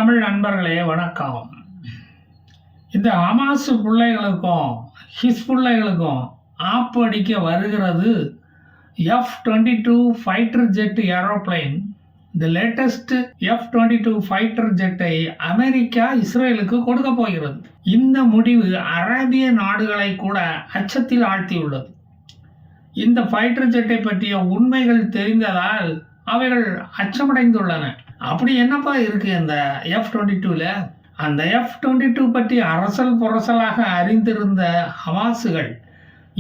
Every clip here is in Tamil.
தமிழ் நண்பர்களே வணக்கம். இந்த ஹமாஸ் பிள்ளைகளுக்கும் ஹிஸ்புல்லைகளுக்கும் ஆப்பு அடிக்க வருகிறது F-22 ஃபைட்டர் ஜெட் ஏரோப்ளைன். இந்த லேட்டஸ்ட் F-22 ஃபைட்டர் ஜெட்டை அமெரிக்கா இஸ்ரேலுக்கு கொடுக்க போகிறது. இந்த முடிவு அரேபிய நாடுகளை கூட அச்சத்தில் ஆழ்த்தியுள்ளது. இந்த ஃபைட்டர் ஜெட்டை பற்றிய உண்மைகள் தெரிந்ததால் அவைகள் அச்சமடைந்துள்ளன. அப்படி என்னப்பா இருக்கு இந்த F-22ல? அந்த F-22 பற்றி அரசல் புரசலாக அறிந்திருந்த ஹமாசுகள்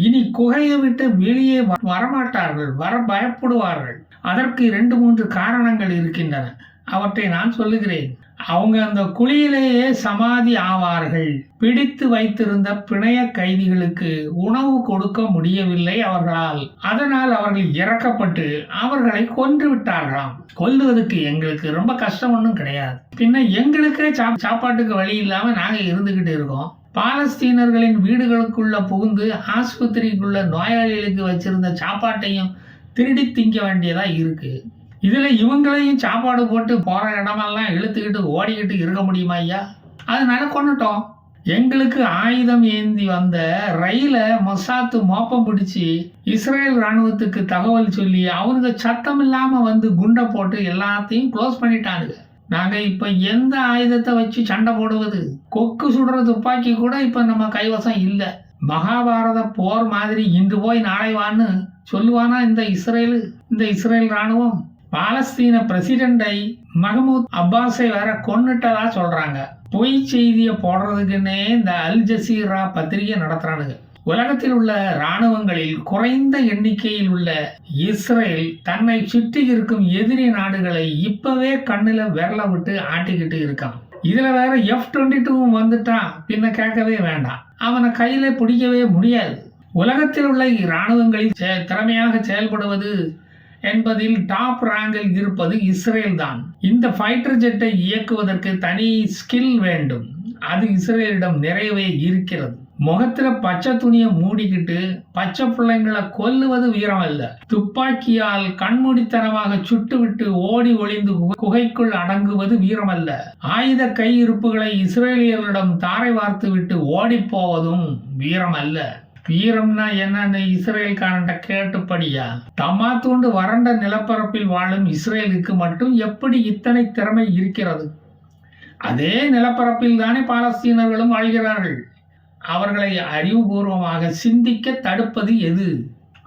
இனி குகையை விட்டு வெளியே வரமாட்டார்கள், வர பயப்படுவார்கள். அதற்கு 2-3 காரணங்கள் இருக்கின்றன. அவற்றை நான் சொல்லுகிறேன். அவங்க அந்த குழியிலேயே சமாதி ஆவார்கள். பிடித்து வைத்திருந்த பிணைய கைதிகளுக்கு உணவு கொடுக்க முடியவில்லை அவர்களால். அதனால் அவர்கள் இறக்கப்பட்டு அவர்களை கொன்று விட்டார்களாம். கொல்லுவதற்கு எங்களுக்கு ரொம்ப கஷ்டம் ஒன்றும் கிடையாது. பின்ன எங்களுக்கே சாப்பாட்டுக்கு வழி இல்லாம நாங்க இருந்துகிட்டு இருக்கோம். பாலஸ்தீனர்களின் வீடுகளுக்குள்ள புகுந்து ஆஸ்பத்திரிக்குள்ள நோயாளிகளுக்கு வச்சிருந்த சாப்பாட்டையும் திருடி திங்க வேண்டியதா இருக்கு. இதுல இவங்களையும் சாப்பாடு போட்டு போற இடமெல்லாம் இழுத்துக்கிட்டு ஓடிக்கிட்டு இருக்க முடியுமா ஐயா? அதனால கொண்டுட்டோம். எங்களுக்கு ஆயுதம் ஏந்தி வந்த ரயில மொசாத்து மோப்பம் பிடிச்சி இஸ்ரேல் ராணுவத்துக்கு தகவல் சொல்லி அவனுக்கு சத்தம் இல்லாம வந்து குண்டை போட்டு எல்லாத்தையும் க்ளோஸ் பண்ணிட்டானுங்க. நாங்க இப்ப எந்த ஆயுதத்தை வச்சு சண்டை போடுவது? கொக்கு சுடுற துப்பாக்கி கூட இப்ப நம்ம கைவசம் இல்ல. மகாபாரத போர் மாதிரி இன்று போய் நாளை வான்னு சொல்லுவானா இந்த இஸ்ரேல் ராணுவம்? பாலஸ்தீன பிரசிடென்டை மஹமூத் அப்பாஸை வேற கொன்னுட்டதா சொல்றாங்க. பொய் செய்தியை போடுறதுக்குன்னே இந்த அல் ஜசீரா பத்திரிகை நடத்துறானுங்க. உலகத்தில் உள்ள இராணுவங்களில் குறைந்த எண்ணிக்கையில் உள்ள இஸ்ரேல் தன்னை சுற்றி இருக்கும் எதிரி நாடுகளை இப்பவே கண்ணுல விரல விட்டு ஆட்டிக்கிட்டு இருக்கான். இதுல வேற F-22 வந்துட்டான், பின்ன கேட்கவே வேண்டாம். அவனை கையில பிடிக்கவே முடியாது. உலகத்தில் உள்ள இராணுவங்களில் திறமையாக செயல்படுவது என்பதில் டாப் ரேங்கில் இருப்பது இஸ்ரேல் தான். இந்த ஃபைட்டர் ஜெட்டை இயக்குவதற்கு தனி ஸ்கில் வேண்டும். அது இஸ்ரேலிடம் நிறையவே இருக்கிறது. முகத்துல பச்சை துணியை மூடிக்கிட்டு பச்சை பிள்ளைங்களை கொல்லுவது வீரம் அல்ல. துப்பாக்கியால் கண்மூடித்தனமாக சுட்டுவிட்டு ஓடி ஒளிந்து குகைக்குள் அடங்குவது வீரம் அல்ல. ஆயுத கையிருப்புகளை இஸ்ரேலியர்களிடம் தாரை வார்த்து விட்டு ஓடி போவதும் வீரம் அல்ல. வீரம்னா என்னன்னு இஸ்ரேல்காரன்ட்ட கேட்டுப்படியா? தமாத்தூண்டு வறண்ட நிலப்பரப்பில் வாழும் இஸ்ரேலுக்கு மட்டும் எப்படி இத்தனை திறமை இருக்கிறது? அதே நிலப்பரப்பில் தானே பாலஸ்தீனர்களும் வாழ்கிறார்கள். அவர்களை அறிவுபூர்வமாக சிந்திக்க தடுப்பது எது?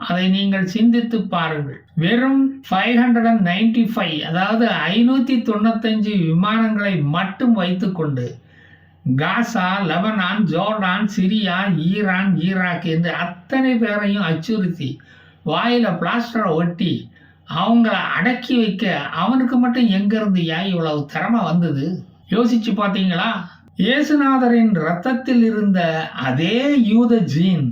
அதை நீங்கள் சிந்தித்து பாருங்கள். வெறும் 595 அதாவது 595 விமானங்களை மட்டும் வைத்துக்கொண்டு Gaza, Lebanon, Jordan, Syria, Iran, Iraq என்று அத்தனை பேரையும் அச்சுறுத்தி வாயில பிளாஸ்டரை ஒட்டி அவங்கள அடக்கி வைக்க அவனுக்கு மட்டும் எங்கிருந்து இவ்வளவு திறமை வந்தது? யோசிச்சு பார்த்தீங்களா? இயேசுநாதரின் இரத்தத்தில் இருந்த அதே யூத ஜீன்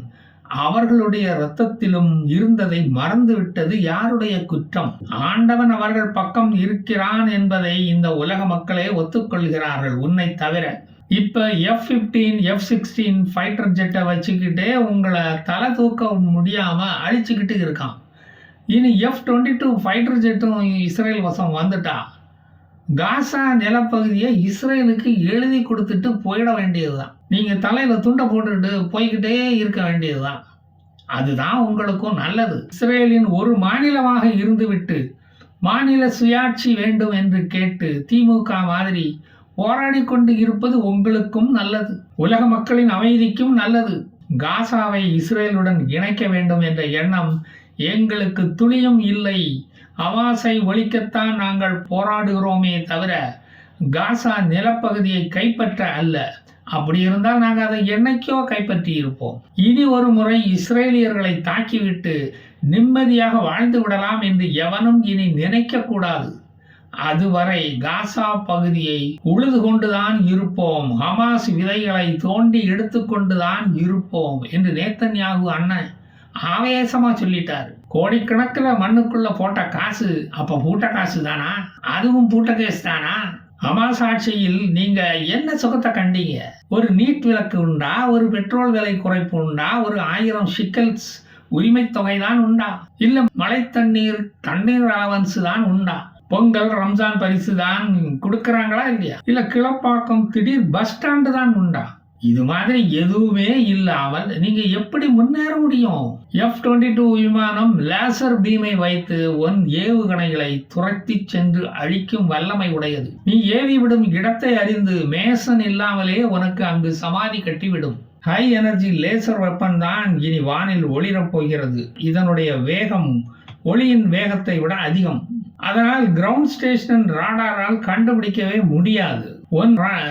அவர்களுடைய இரத்தத்திலும் இருந்ததை மறந்துவிட்டது யாருடைய குற்றம்? ஆண்டவன் அவர்கள் பக்கம் இருக்கிறான் என்பதை இந்த உலக மக்களே ஒத்துக்கொள்கிறார்கள், உன்னை தவிர. இப்ப F-15 F-16 ஃபைட்டர் ஜெட்டை வச்சுக்கிட்டே உங்களை தலை தூக்க முடியாம அழிச்சுக்கிட்டு இருக்கான். இனி F-22 ஃபைட்டர் ஜெட்டும் இஸ்ரேல் வசம் வந்துட்டா காசா நிலப்பகுதியை இஸ்ரேலுக்கு எழுதி கொடுத்துட்டு போயிட வேண்டியதுதான். நீங்க தலையில துண்டை போட்டுக்கிட்டு போய்கிட்டே இருக்க வேண்டியதுதான். அதுதான் உங்களுக்கும் நல்லது. இஸ்ரேலின் ஒரு மாநிலமாக இருந்துவிட்டு மாநில சுயாட்சி வேண்டும் என்று கேட்டு திமுக மாதிரி போராடி கொண்டு இருப்பது உங்களுக்கும் நல்லது. உலக மக்களின் அமைதிக்கும் நல்லது. காசாவை இஸ்ரேலுடன் இணைக்க வேண்டும் என்ற எண்ணம் எங்களுக்கு துளியும் இல்லை. ஹமாஸை ஒழிக்கத்தான் நாங்கள் போராடுகிறோமே தவிர காசா நிலப்பகுதியை கைப்பற்ற அல்ல. அப்படி இருந்தால் நாங்கள் அதை என்னைக்கோ கைப்பற்றி இருப்போம். இனி ஒரு முறை இஸ்ரேலியர்களை தாக்கிவிட்டு நிம்மதியாக வாழ்ந்து விடலாம் என்று எவனும் இனி நினைக்க கூடாது. அதுவரை காசா பகுதியை உழுது கொண்டுதான் இருப்போம், ஹமாஸ் விதைகளை தோண்டி எடுத்துக்கொண்டுதான் இருப்போம் என்று நேத்தன்யாகு அண்ணன் ஆவேசமா சொல்லிட்டாரு. கோடிக்கணக்கில் மண்ணுக்குள்ள போட்ட காசு அப்ப பூட்ட காசு தானா? அதுவும் பூட்ட கேஸ் தானா? ஹமாஸ் ஆட்சியில் நீங்க என்ன சுகத்தை கண்டீங்க? ஒரு நீட் விலக்கு உண்டா? ஒரு பெட்ரோல் விலை குறைப்பு உண்டா? ஒரு 1000 ஷிக்கல்ஸ் உரிமை தொகை தான் உண்டா? இல்ல மழை தண்ணீர் அலவன்ஸ் தான் உண்டா? பொங்கல் ரம்ஜான் பரிசு தான் கொடுக்கறாங்களா இல்லையா? இல்ல கிளப்பாக்கம் திடீர் பஸ் ஸ்டாண்டு தான் உண்டா? இது மாதிரி எதுவுமே இல்லாமல் நீங்க எப்படி முன்னேற முடியும்? F-22 விமானம் லேசர் பீமை வைத்து ஏவுகணைகளை துரத்தி சென்று அழிக்கும் வல்லமை உடையது. நீ ஏவி விடும் இடத்தை அறிந்து மேசன் இல்லாமலே உனக்கு அங்கு சமாதி கட்டிவிடும். ஹை எனர்ஜி லேசர் வெப்பன் தான் இனி வானில் ஒளிரப் போகிறது. இதனுடைய வேகம் ஒளியின் வேகத்தை விட அதிகம். அதனால் கிரவுண்ட் ஸ்டேஷன் ராடாரால் கண்டுபிடிக்கவே முடியாது.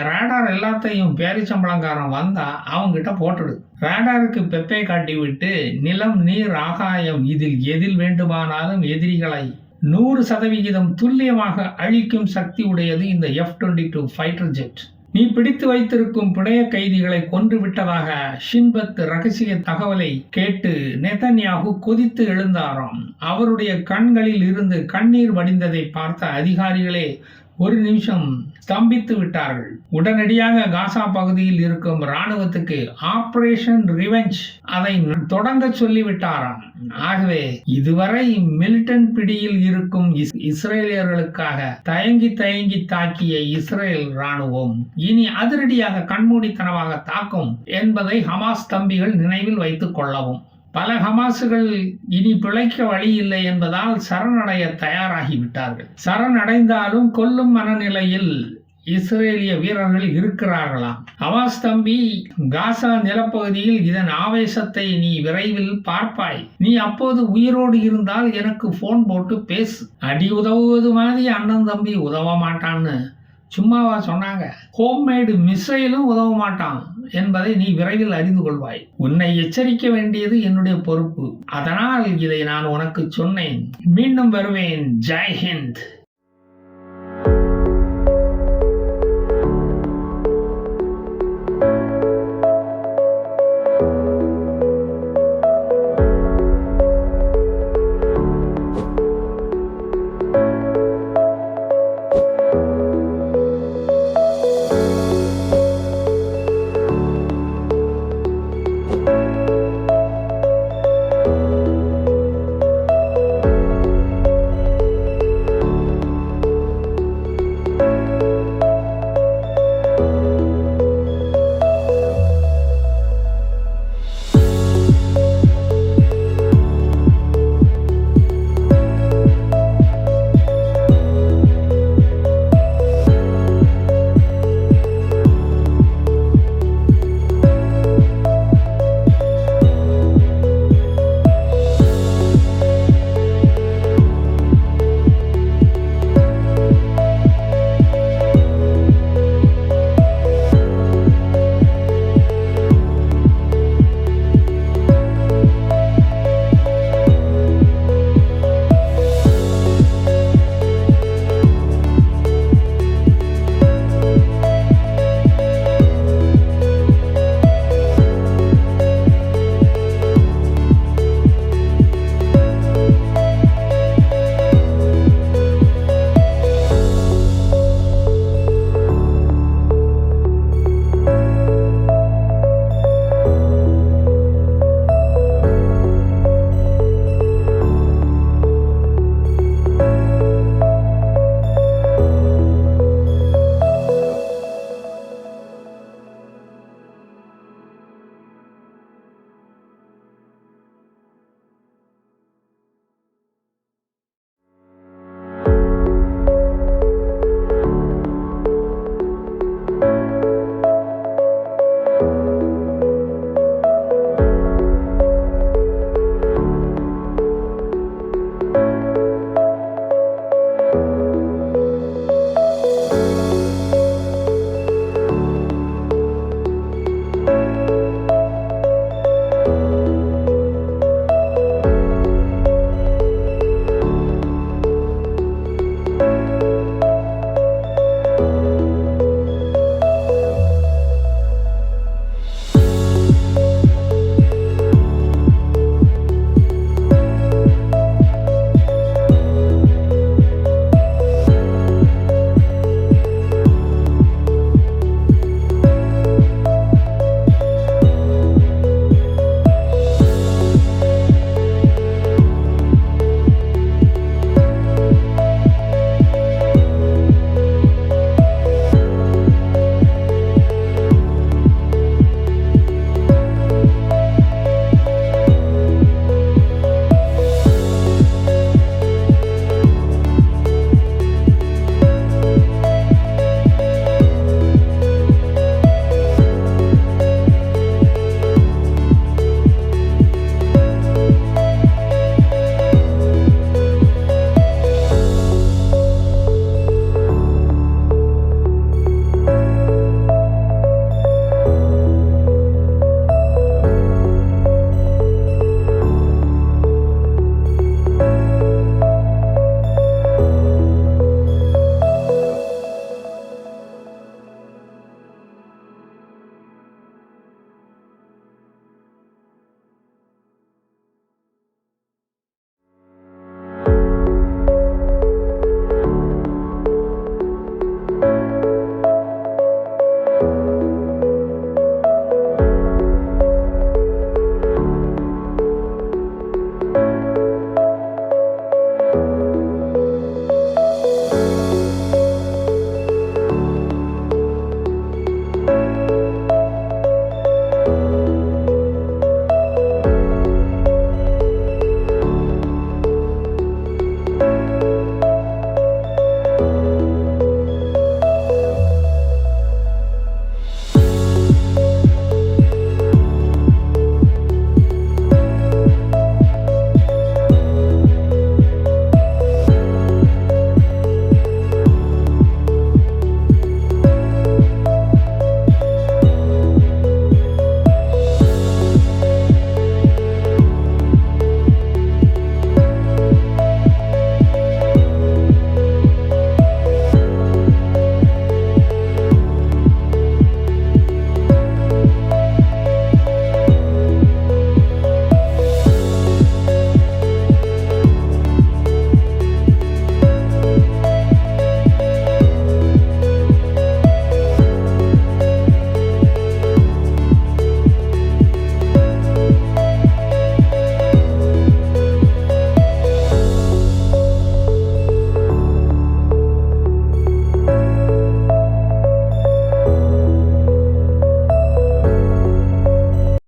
ரேடார் எல்லாத்தையும் பேரிச்சம்பளங்காரன் வந்தா அவங்கிட்ட போட்டுடு. ரேடாருக்கு பெப்பை காட்டி விட்டு நிலம் நீர் ஆகாயம் இதில் எதில் வேண்டுமானாலும் எதிரிகளை 100% துல்லியமாக அழிக்கும் சக்தி உடையது இந்த F-22 ஃபைட்டர் ஜெட். நீ பிடித்து வைத்திருக்கும் பிணைய கைதிகளை கொன்று விட்டதாக ஷின்பத் ரகசிய தகவலை கேட்டு நெதன்யாகு கொதித்து எழுந்தாராம். அவருடைய கண்களில் இருந்து கண்ணீர் வடிந்ததை பார்த்த அதிகாரிகளே ஒரு நிமிஷம் ஸ்தம்பித்து விட்டார்கள். உடனடியாக காசா பகுதியில் இருக்கும் இராணுவத்துக்கு ஆபரேஷன் ரிவெஞ்ச் அதை தொடங்க சொல்லிவிட்டாராம். ஆகவே இதுவரை மிலிட்டன்ட் பிடியில் இருக்கும் இஸ்ரேலியர்களுக்காக தயங்கி தாக்கிய இஸ்ரேல் இராணுவம் இனி அதிரடியாக கண்மூடித்தனமாக தாக்கும் என்பதை ஹமாஸ் தம்பிகள் நினைவில் வைத்துக் கொள்ளவும். பல ஹமாசுகள் இனி பிழைக்க வழி இல்லை என்பதால் சரணடைய தயாராகிவிட்டார்கள். சரணடைந்தாலும் கொல்லும் மனநிலையில் இஸ்ரேலிய வீரர்கள் இருக்கிறார்களாம். ஹமாஸ் தம்பி, காசா நிலப்பகுதியில் இதன் ஆவேசத்தை நீ விரைவில் பார்ப்பாய். நீ அப்போது உயிரோடு இருந்தால் எனக்கு போன் போட்டு பேசு. அடி உதவுவது மாதிரி அண்ணன் தம்பி உதவ மாட்டான்னு சும்மாவா சொன்னாங்க? ஹோம்மேடு மிசைலும் உதவ மாட்டான் என்பதை நீ விரைவில் அறிந்து கொள்வாய். உன்னை எச்சரிக்க வேண்டியது என்னுடைய பொறுப்பு. அதனால் இதை நான் உனக்கு சொன்னேன். மீண்டும் வருவேன். ஜெய் ஹிந்த்.